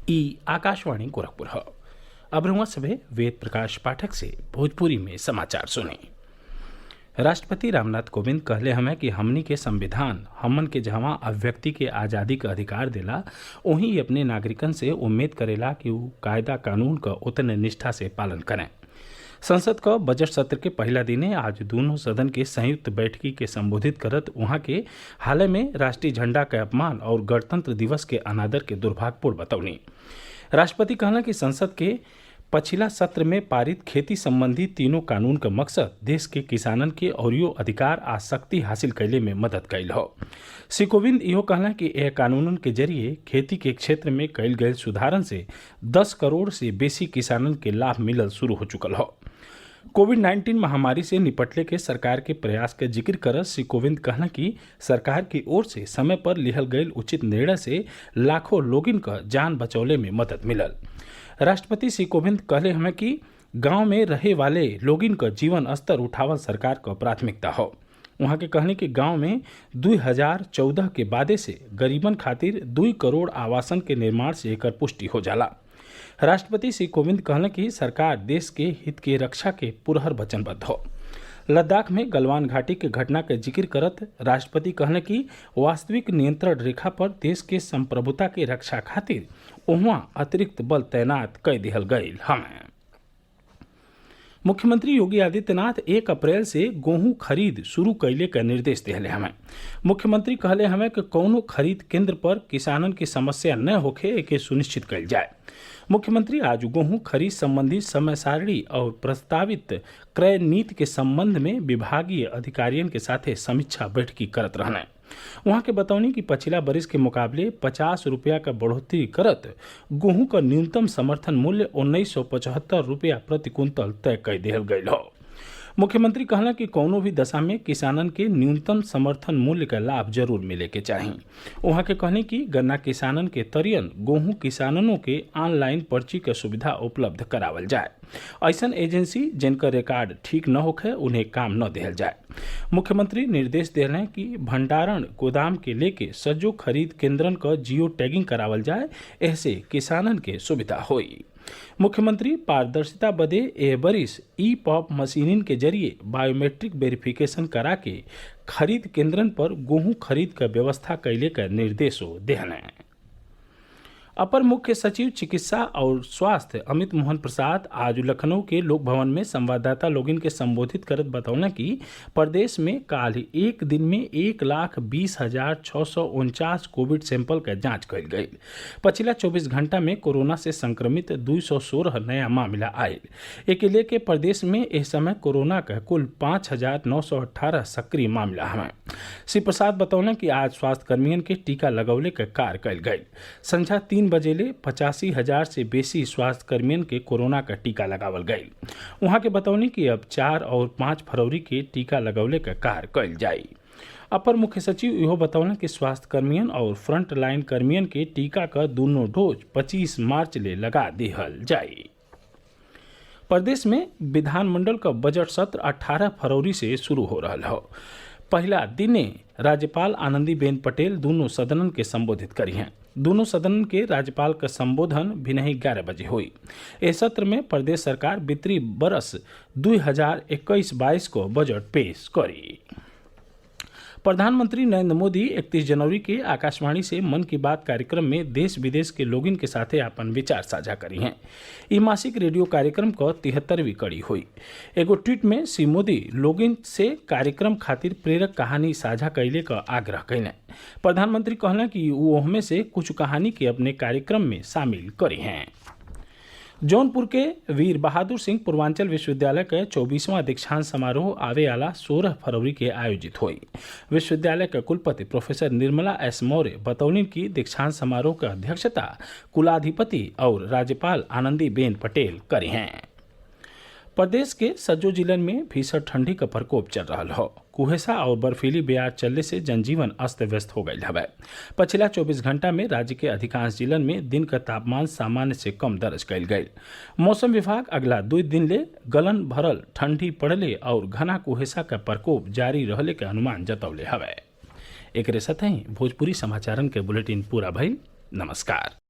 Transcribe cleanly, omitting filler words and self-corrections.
ई आकाशवाणी गोरखपुर है। अब रहुआ सभे वेद प्रकाश पाठक से भोजपुरी में समाचार सुने। राष्ट्रपति रामनाथ कोविंद कहले हमें कि हमनी के संविधान हमन के जहाँ अभिव्यक्ति के आज़ादी का अधिकार देला, वहीं अपने नागरिकन से उम्मीद करेला कि वो कायदा कानून का उतने निष्ठा से पालन करें। संसद का बजट सत्र के पहला दिने आज दोनों सदन के संयुक्त बैठकी के संबोधित करत वहां के हाल में राष्ट्रीय झंडा के अपमान और गणतंत्र दिवस के अनादर के दुर्भाग्यपूर्ण बतौनी। राष्ट्रपति कहना कि संसद के पछिला सत्र में पारित खेती संबंधी तीनों कानून का मकसद देश के किसानन के औरियो अधिकार आ शक्ति हासिल कैले में मदद कैल हो। श्री कोविंद इहो कहना कि यह कानूनन के जरिए खेती के क्षेत्र में कैल गए सुधारन से 10 करोड़ से बेसी किसानन के लाभ मिलल शुरू हो चुकल हो। कोविड-19 महामारी से निपटले के सरकार के प्रयास के जिक्र करत श्री कोविंद कहना कि सरकार की ओर से समय पर लिहल गयल उचित निर्णय से लाखों लोगिन का जान बचौले में मदद मिलल। राष्ट्रपति श्री कोविंद कहले हमें कि गांव में रहे वाले लोगिन का जीवन स्तर उठावल सरकार का प्राथमिकता हो। वहाँ के कहने कि गांव में 2014 के बादे से गरीबन खातिर 2 करोड़ आवासन के निर्माण से एकर पुष्टि हो जाला। राष्ट्रपति श्री कोविंद कहना कि सरकार देश के हित के रक्षा के पुरहर वचनबद्ध हो। लद्दाख में गलवान घाटी के घटना के जिक्र करत राष्ट्रपति कहने कि वास्तविक नियंत्रण रेखा पर देश के संप्रभुता के रक्षा खातिर वहां अतिरिक्त बल तैनात कर दिहल गयल हमें। मुख्यमंत्री योगी आदित्यनाथ 1 अप्रैल से गेहूं खरीद शुरू कैले का निर्देश दिले हमें। मुख्यमंत्री कहले हमें कि कौनो खरीद केंद्र पर किसानन की समस्या न होखे एके सुनिश्चित कैल जाए। मुख्यमंत्री आज गेहूं खरीद संबंधी समय सारणी और प्रस्तावित क्रय नीति के संबंध में विभागीय अधिकारियों के साथ समीक्षा बैठकी करत रहने। वहां के बतौनी कि पिछला बरिस के मुकाबले 50 रुपया का बढ़ोतरी करत गेहूं का न्यूनतम समर्थन मूल्य 1975 रुपया प्रति कुंतल तय कर दिहल गयल हो। मुख्यमंत्री कहना कि कौनो भी दशा में किसानन के न्यूनतम समर्थन मूल्य का लाभ जरूर मिले के चाहिए। वहाँ के कहने कि गन्ना किसानन के तरियन गेहूं किसाननों के ऑनलाइन पर्ची का सुविधा उपलब्ध करावल जाए। ऐसन एजेंसी जिनका रिकॉर्ड ठीक न होखे उन्हें काम न दिहल जाए। मुख्यमंत्री निर्देश दे रहे हैं कि भंडारण गोदाम के लेके सज्जो खरीद केंद्रन का जियो टैगिंग करावल जाए, ऐसे किसानन के सुविधा होई। मुख्यमंत्री पारदर्शिता बदे एह बरिस ई-पॉप मशीनिन के जरिए बायोमेट्रिक वेरिफिकेशन करा के खरीद केंद्रन पर गेहूं खरीद का व्यवस्था कैले का निर्देशो देहने। अपर मुख्य सचिव चिकित्सा और स्वास्थ्य अमित मोहन प्रसाद आज लखनऊ के लोक भवन में संवाददाता लोगिन के संबोधित करत बतौना कि प्रदेश में काल एक दिन में 1,20,649 कोविड सैंपल का जांच कल गई। पिछला 24 घंटा में कोरोना से संक्रमित 216 नया मामला आयल। एक लेके प्रदेश में इस समय कोरोना का कुल 5,918 सक्रिय मामला है। श्री प्रसाद बतौना कि आज स्वास्थ्य कर्मियों के टीका लगौले का कार्य कल गई। संझा 3 बजेले 85,000 से बेसी स्वास्थ्य कर्मियों के कोरोना का टीका लगावल गई। वहां के बतौनी कि अब 4 और 5 फरवरी के टीका लगौले का कार्य कल जाई। अपर मुख्य सचिव इहो बतौना कि स्वास्थ्य कर्मियों और फ्रंट लाइन कर्मियों के टीका का दोनों डोज 25 मार्च ले लगा दिहल जाई। प्रदेश में विधानमंडल का बजट सत्र 18 फरवरी से शुरू हो रहा हो। पहला दिने राज्यपाल आनंदीबेन पटेल दोनों सदनन के संबोधित करी हैं। दोनों सदन के राज्यपाल का संबोधन भिनही 11 बजे हुई। इस सत्र में प्रदेश सरकार वित्तीय बरस 2021-22 को बजट पेश करी। प्रधानमंत्री नरेंद्र मोदी 31 जनवरी के आकाशवाणी से मन की बात कार्यक्रम में देश विदेश के लोगिन के साथे अपन विचार साझा करी हैं। ई मासिक रेडियो कार्यक्रम को 73वीं कड़ी हुई। एगो ट्वीट में श्री मोदी लोगिन से कार्यक्रम खातिर प्रेरक कहानी साझा कैले का आग्रह कैले। प्रधानमंत्री कहना कि वो में से कुछ कहानी के अपने कार्यक्रम में शामिल करी हैं। जौनपुर के वीर बहादुर सिंह पूर्वांचल विश्वविद्यालय के 24वां दीक्षांत समारोह आवे आला 16 फरवरी के आयोजित हुई। विश्वविद्यालय के कुलपति प्रोफेसर निर्मला एस मौर्य बतौनी की दीक्षांत समारोह की अध्यक्षता कुलाधिपति और राज्यपाल आनंदीबेन पटेल करी हैं। प्रदेश के सज्जो जिलन में भीषण ठंडी का प्रकोप चल रहा हो। कुहेसा और बर्फीली ब्याज चलने से जनजीवन अस्त व्यस्त हो गई है। पिछला 24 घंटा में राज्य के अधिकांश जिलन में दिन का तापमान सामान्य से कम दर्ज कल गई। मौसम विभाग अगला 2 दिन ले गलन भरल ठंडी पड़ले और घना कुहेसा का प्रकोप जारी रहले के अनुमान जतौले हवे। एक साथ ही भोजपुरी समाचारन के बुलेटिन पूरा भइल। नमस्कार।